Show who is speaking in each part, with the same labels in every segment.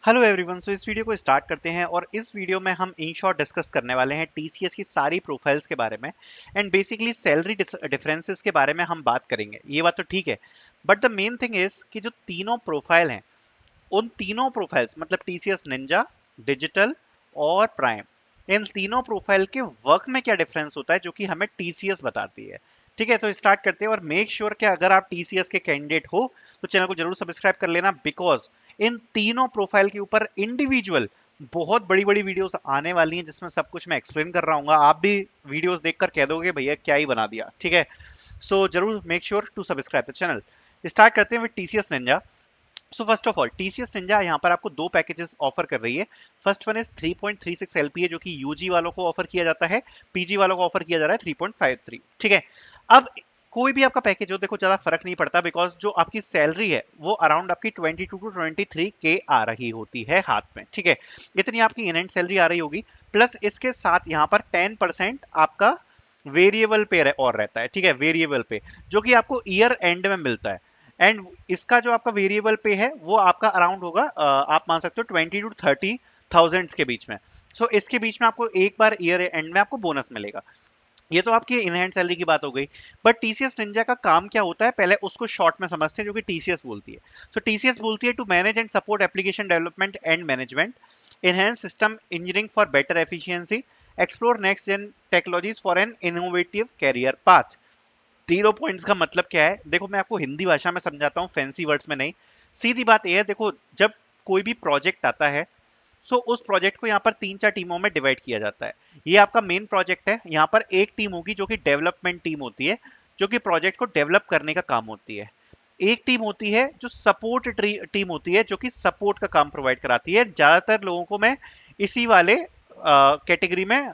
Speaker 1: Hello everyone. सो इस video को start करते हैं और इस वीडियो में हम इन शॉर्ट डिस्कस करने वाले हैं टीसीएस की सारी प्रोफाइल्स के बारे में एंड बेसिकली सैलरी डिफरेंसेस के बारे में हम बात करेंगे। ये बात तो ठीक है, but the main thing is कि जो तीनों प्रोफाइल हैं उन तीनों प्रोफाइल्स मतलब टीसीएस निंजा, डिजिटल और प्राइम, इन तीनों प्रोफाइल के वर्क में क्या डिफरेंस होता है जो कि हमें टीसीएस बताती है। ठीक है, तो स्टार्ट करते हैं और मेक श्योर कि अगर आप टीसीएस के कैंडिडेट हो तो चैनल को जरूर सब्सक्राइब कर लेना, बिकॉज इन तीनों प्रोफाइल के ऊपर इंडिविजुअल बहुत बड़ी बड़ी वीडियोस आने वाली हैं जिसमें सब कुछ मैं एक्सप्लेन कर रहा हूँ। आप भी वीडियोस देखकर कह दोगे भैया क्या ही बना दिया। ठीक है, सो जरूर make sure to subscribe the channel. Start करते हैं with TCS ninja. So first of all TCS ninja यहाँ पर आपको दो पैकेजेस ऑफर कर रही है। फर्स्ट वन इज 3.36 एलपीए जो कि यूजी वालों को ऑफर किया जाता है, पीजी वालों को ऑफर किया जा रहा है 3.53। ठीक है, अब कोई भी आपका पैकेज हो देखो ज्यादा फर्क नहीं पड़ता, बिकॉज जो आपकी सैलरी है वो अराउंड आपकी 22 टू 23 के आ रही होती है हाथ में। ठीक है, इतनी आपकी इन हैंड सैलरी आ रही होगी, प्लस इसके साथ यहाँ पर 10% आपका वेरिएबल पे और रहता है। ठीक है, वेरिएबल पे जो कि आपको ईयर एंड में मिलता है। एंड इसका जो आपका वेरिएबल पे है वो आपका अराउंड होगा आप मान सकते हो 20 टू 30,000 के बीच में। सो इसके बीच में आपको एक बार ईयर एंड में आपको बोनस मिलेगा। ये तो आपकी इन हैंड सैलरी की बात हो गई, बट टीसीएस निंजा का काम क्या होता है पहले उसको शॉर्ट में समझते हैं, जो कि टीसीएस बोलती है। सो टीसीएस बोलती है to manage and support application development and management, enhance system engineering for better efficiency, explore next gen technologies for an innovative career path। Zero points का मतलब क्या है देखो, मैं आपको हिंदी भाषा में समझाता हूँ, फैंसी वर्ड्स में नहीं। सीधी बात यह है, देखो जब कोई भी प्रोजेक्ट आता है सो उस प्रोजेक्ट को यहाँ पर तीन चार टीमों में डिवाइड किया जाता है। ये आपका मेन प्रोजेक्ट है, यहाँ पर एक टीम होगी जो कि डेवलपमेंट टीम होती है, जो कि प्रोजेक्ट को डेवलप करने का काम होती है। एक टीम होती है जो सपोर्ट टीम होती है, जो कि सपोर्ट का काम प्रोवाइड कराती है। ज्यादातर लोगों को मैं इसी वाले कैटेगरी में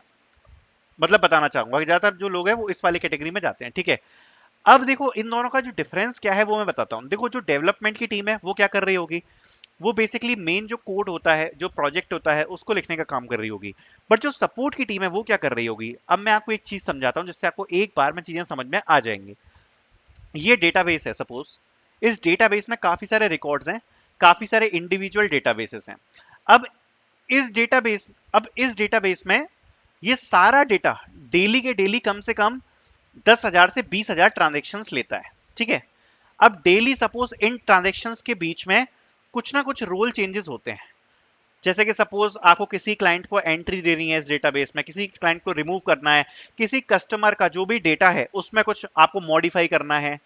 Speaker 1: मतलब बताना चाहूंगा कि ज्यादातर जो लोग हैं वो इस वाली कैटेगरी में जाते हैं। ठीक है, अब देखो इन दोनों का जो डिफरेंस क्या है वो मैं बताता हूँ। देखो जो डेवलपमेंट की टीम है वो क्या कर रही होगी, वो बेसिकली मेन जो कोड होता है, जो प्रोजेक्ट होता है उसको लिखने का काम कर रही होगी। बट जो सपोर्ट की टीम है वो क्या कर रही होगी, अब मैं आपको एक चीज समझाता हूँ जिससे आपको एक बार में चीजें समझ में आ जाएंगी। ये डेटाबेस है सपोज, इस डेटाबेस में काफी सारे रिकॉर्ड्स हैं, काफी सारे इंडिविजुअल डेटाबेसेस हैं। अब इस डेटाबेस में ये सारा डेटा डेली के डेली कम से कम 10,000 से 20,000 ट्रांजेक्शन्स लेता है। ठीक है, अब डेली सपोज इन ट्रांजेक्शन्स के बीच में कुछ ना कुछ रोल चेंजेस होते हैं। जैसे कि सपोज आपको किसी क्लाइंट को एंट्री देनी है इस डेटाबेस में, किसी क्लाइंट को रिमूव करना है, किसी कस्टमर का जो भी डेटा है उसमें कुछ आपको मॉडिफाई करना है।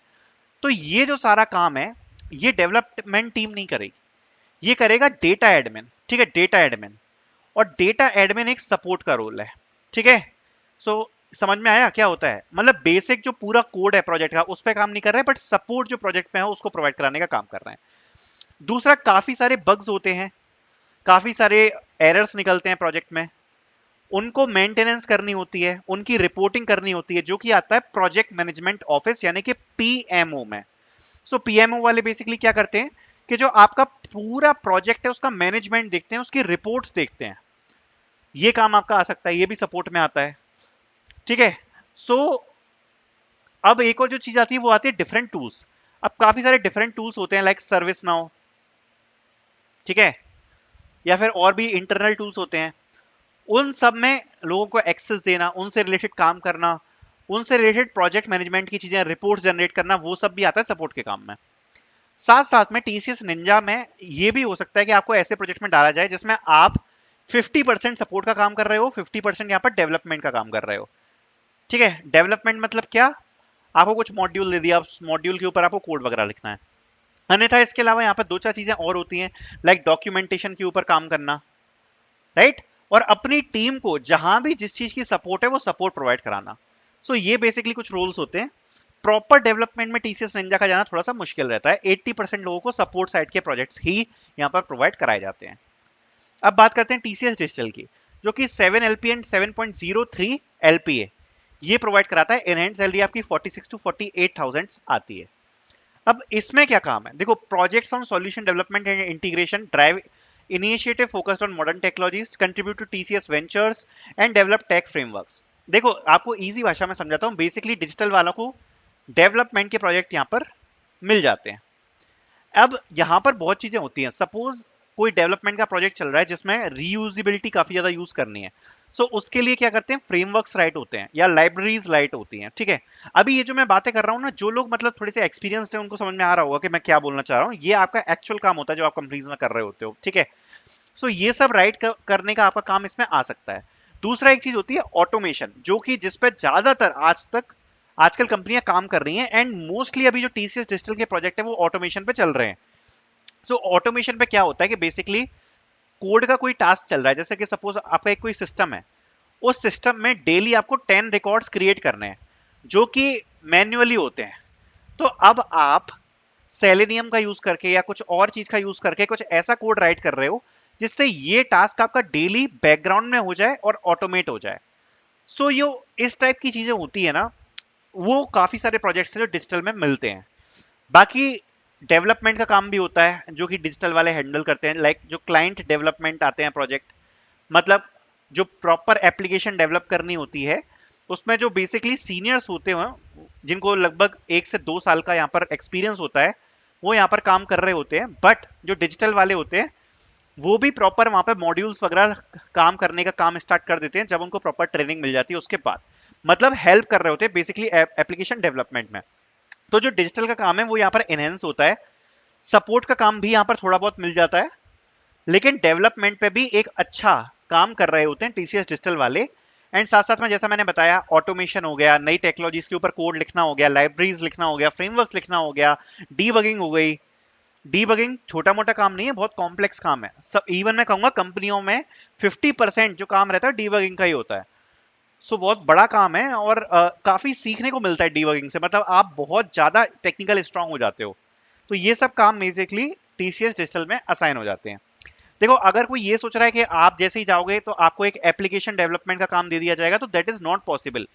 Speaker 1: तो ये जो सारा काम है ये डेवलपमेंट टीम नहीं करेगी, ये करेगा डेटा एडमिन। ठीक है, डेटा एडमिन, और डेटा एडमिन एक सपोर्ट का रोल है। ठीक है, सो समझ में आया क्या होता है, मतलब बेसिक जो पूरा कोड है प्रोजेक्ट का उस पर काम नहीं कर रहे हैं, बट सपोर्ट जो प्रोजेक्ट में है उसको प्रोवाइड कराने का काम कर रहे हैं। दूसरा, काफी सारे बग्स होते हैं, काफी सारे एरर्स निकलते हैं प्रोजेक्ट में, उनको मेंटेनेंस करनी होती है, उनकी रिपोर्टिंग करनी होती है, जो कि आता है प्रोजेक्ट मैनेजमेंट ऑफिस यानी कि पीएमओ में। सो पीएमओ वाले बेसिकली क्या करते हैं कि जो आपका पूरा प्रोजेक्ट है उसका मैनेजमेंट देखते हैं, उसकी रिपोर्ट्स देखते हैं। ये काम आपका आ सकता है, ये भी सपोर्ट में आता है। ठीक है, सो अब एक और जो चीज आती है वो आती है डिफरेंट टूल्स। अब काफी सारे डिफरेंट टूल्स होते हैं लाइक सर्विस नाउ, ठीक है, या फिर और भी इंटरनल टूल्स होते हैं। उन सब में लोगों को एक्सेस देना, उनसे रिलेटेड काम करना, उनसे रिलेटेड प्रोजेक्ट मैनेजमेंट की चीजें, रिपोर्ट्स जनरेट करना, वो सब भी आता है सपोर्ट के काम में। साथ साथ में टीसीएस निंजा में ये भी हो सकता है कि आपको ऐसे प्रोजेक्ट में डाला जाए जिसमें आप 50% सपोर्ट का काम कर रहे हो, 50% यहाँ पर डेवलपमेंट का काम कर रहे हो। ठीक है, डेवलपमेंट मतलब क्या, आपको कुछ मॉड्यूल दे दिया, मॉड्यूल के ऊपर आपको कोड वगैरह लिखना है। अन्यथा इसके अलावा यहाँ पर दो चार चीजें और होती हैं, लाइक डॉक्यूमेंटेशन के ऊपर काम करना, राइट, और अपनी टीम को जहां भी जिस चीज की सपोर्ट है वो सपोर्ट प्रोवाइड कराना। सो ये बेसिकली कुछ रोल्स होते हैं। प्रॉपर डेवलपमेंट में टीसीएस निंजा का जाना थोड़ा सा मुश्किल रहता है, 80% लोगों को सपोर्ट साइड के प्रोजेक्ट्स ही यहाँ पर प्रोवाइड कराए जाते हैं। अब बात करते हैं टीसीएस डिजिटल की, जो कि 7 एलपीए एंड 7.03 एलपीए ये प्रोवाइड कराता है। इनहैंड सैलरी आपकी 46 टू 48,000 आती है। अब इसमें क्या काम है, देखो projects on solution development and integration, drive initiative focused on modern technologies, contribute to TCS ventures and develop tech frameworks. देखो आपको इजी भाषा में समझाता हूँ, बेसिकली डिजिटल वालों को डेवलपमेंट के प्रोजेक्ट यहाँ पर मिल जाते हैं। अब यहाँ पर बहुत चीजें होती हैं, सपोज कोई डेवलपमेंट का प्रोजेक्ट चल रहा है जिसमें रीयूजिबिलिटी काफी ज्यादा यूज करनी है, सो उसके लिए क्या करते हैं, फ्रेमवर्क्स राइट होते हैं या लाइब्रेरीज राइट होती हैं, ठीक है। अभी ये जो मैं बातें कर रहा हूँ ना, जो लोग मतलब थोड़े से एक्सपीरियंस्ड हैं उनको समझ में आ रहा होगा कि मैं क्या बोलना चाह रहा हूँ। ये आपका एक्चुअल काम होता है जो आप कंपनीज में कर रहे होते हो, ठीक है। सो ये सब राइट करने का आपका काम इसमें आ सकता है। दूसरा एक चीज होती है ऑटोमेशन, जो कि जिस पे ज्यादातर आजकल कंपनियां काम कर रही हैं, एंड मोस्टली अभी जो टीसीएस डिजिटल के प्रोजेक्ट है वो ऑटोमेशन पे चल रहे हैं। सो ऑटोमेशन पे क्या होता है कि बेसिकली कोड का कोई टास्क चल रहा है, जैसे कि सपोज आपका एक कोई सिस्टम है, उस सिस्टम में डेली आपको 10 रिकॉर्ड्स क्रिएट करने हैं जो कि मैन्युअली होते हैं। तो अब आप सेलेनियम का यूज करके या कुछ और चीज का यूज करके कुछ ऐसा कोड राइट कर रहे हो जिससे ये टास्क आपका डेली बैकग्राउंड में हो जाए और ऑटोमेट हो जाए। सो ये इस टाइप की चीजें होती है ना, वो काफी सारे प्रोजेक्ट्स हैं जो डिजिटल में मिलते हैं। बाकी डेवलपमेंट का काम भी होता है जो कि डिजिटल वाले हैंडल करते हैं, लाइक जो क्लाइंट डेवलपमेंट आते हैं प्रोजेक्ट, मतलब जो प्रॉपर एप्लीकेशन डेवलप करनी होती है, उसमें जो बेसिकली सीनियर्स होते हैं जिनको लगभग 1 से 2 साल का यहाँ पर एक्सपीरियंस होता है, वो यहाँ पर काम कर रहे होते हैं। बट जो डिजिटल वाले होते हैं वो भी प्रॉपर वहां पे मॉड्यूल्स वगैरह काम करने का काम स्टार्ट कर देते हैं जब उनको प्रॉपर ट्रेनिंग मिल जाती है उसके बाद, मतलब हेल्प कर रहे होते हैं बेसिकली एप्लीकेशन डेवलपमेंट में। तो जो डिजिटल का काम है वो यहाँ पर एनहेंस होता है, सपोर्ट का काम भी यहाँ पर थोड़ा बहुत मिल जाता है, लेकिन डेवलपमेंट पे भी एक अच्छा काम कर रहे होते हैं टीसीएस डिजिटल वाले। एंड साथ साथ में जैसा मैंने बताया, ऑटोमेशन हो गया, नई टेक्नोलॉजीज के ऊपर कोड लिखना हो गया, लाइब्रेरीज लिखना हो गया, फ्रेमवर्क्स लिखना हो गया, डीबगिंग हो गई। डीबगिंग छोटा मोटा काम नहीं है, बहुत कॉम्प्लेक्स काम है। सब इवन मैं कहूंगा कंपनियों में 50% जो काम रहता है डीबगिंग का ही होता है। सो बहुत बड़ा काम है, और काफी सीखने को मिलता है डीबगिंग से, मतलब आप बहुत ज्यादा टेक्निकल स्ट्रांग हो जाते हो। तो ये सब काम बेसिकली टीसीएस डिजिटल में असाइन हो जाते हैं। देखो, अगर कोई ये सोच रहा है कि आप जैसे ही जाओगे तो आपको एक एप्लीकेशन डेवलपमेंट का काम दे दिया जाएगा, तो दैट इज नॉट पॉसिबल,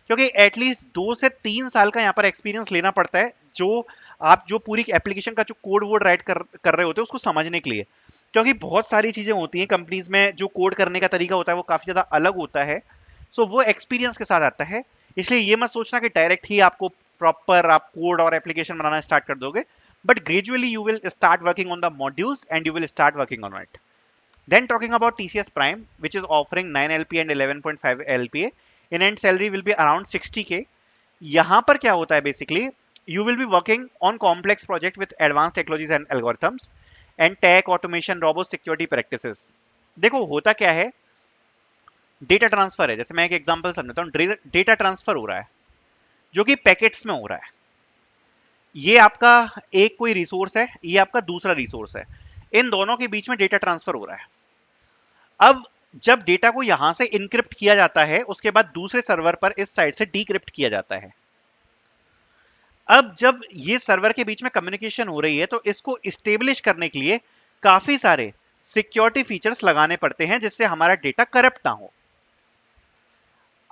Speaker 1: क्योंकि एटलीस्ट 2 से 3 साल का यहाँ पर एक्सपीरियंस लेना पड़ता है, जो पूरी एप्लीकेशन का जो कोड वोड राइट कर रहे होते हैं उसको समझने के लिए। क्योंकि बहुत सारी चीजें होती हैं कंपनीज में, जो कोड करने का तरीका होता है वो काफी ज्यादा अलग होता है। सो वो एक्सपीरियंस के साथ आता है। इसलिए ये मत सोचना कि डायरेक्ट ही आपको प्रॉपर आप कोड और एप्लीकेशन बनाना स्टार्ट कर दोगे, but gradually you will start working on the modules and you will start working on it. Then talking about TCS Prime, which is offering 9 LPA and 11.5 LPA, in end salary will be around 60K. यहाँ पर क्या होता है basically, you will be working on complex project with advanced technologies and algorithms and tech automation robust security practices. देखो होता क्या है, data transfer है, जैसे मैं एक एग्जांपल समझता हूँ। डेटा ट्रांसफर हो रहा है जो कि पैकेट्स में हो रहा है। ये आपका एक कोई रिसोर्स है, ये आपका दूसरा रिसोर्स है, इन दोनों के बीच में डेटा ट्रांसफर हो रहा है। अब जब डेटा को यहां से इनक्रिप्ट किया जाता है, उसके बाद दूसरे सर्वर पर इस साइड से डीक्रिप्ट किया जाता है। अब जब ये सर्वर के बीच में कम्युनिकेशन हो रही है, तो इसको स्टेब्लिश करने के लिए काफी सारे सिक्योरिटी फीचर्स लगाने पड़ते हैं जिससे हमारा डेटा करप्ट ना हो।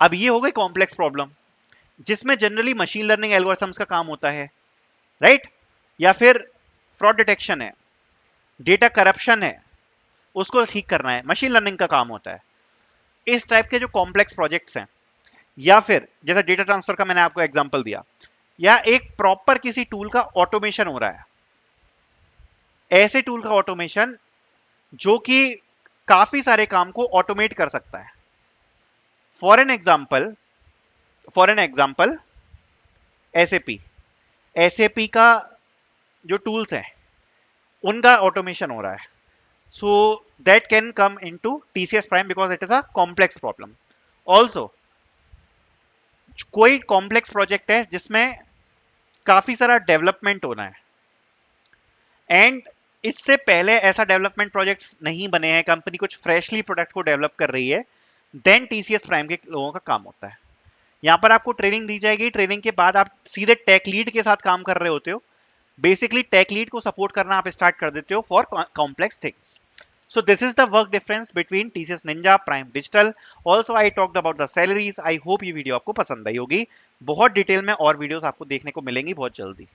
Speaker 1: अब ये हो गई कॉम्प्लेक्स प्रॉब्लम, जिसमें जनरली मशीन लर्निंग एल्गोरिथम्स का काम होता है, राइट? या फिर फ्रॉड डिटेक्शन है, डेटा करप्शन है, उसको ठीक करना है, मशीन लर्निंग का काम होता है। इस टाइप के जो कॉम्प्लेक्स प्रोजेक्ट्स हैं, या फिर जैसा डेटा ट्रांसफर का मैंने आपको एग्जांपल दिया, या एक प्रॉपर किसी टूल का ऑटोमेशन हो रहा है, ऐसे टूल का ऑटोमेशन जो कि काफी सारे काम को ऑटोमेट कर सकता है। फॉर एन एग्जाम्पल एसएपी का जो टूल्स है उनका ऑटोमेशन हो रहा है। So that can come into TCS Prime because it is a complex problem. Also, कोई कॉम्प्लेक्स प्रोजेक्ट है जिसमें काफी सारा डेवलपमेंट होना है, एंड इससे पहले ऐसा डेवलपमेंट प्रोजेक्ट्स नहीं बने हैं, कंपनी कुछ फ्रेशली प्रोडक्ट को डेवलप कर रही है, देन टीसीएस प्राइम के लोगों का काम होता है। यहां पर आपको ट्रेनिंग दी जाएगी, ट्रेनिंग के बाद आप सीधे टेक लीड के साथ काम कर रहे होते हो। बेसिकली टेक लीड को सपोर्ट करना आप स्टार्ट कर देते हो for complex things. So this is the work difference between TCS Ninja Prime Digital. Also I talked about the salaries. I hope ये वीडियो आपको पसंद आई होगी। बहुत डिटेल में और वीडियोस आपको देखने को मिलेंगी बहुत जल्दी।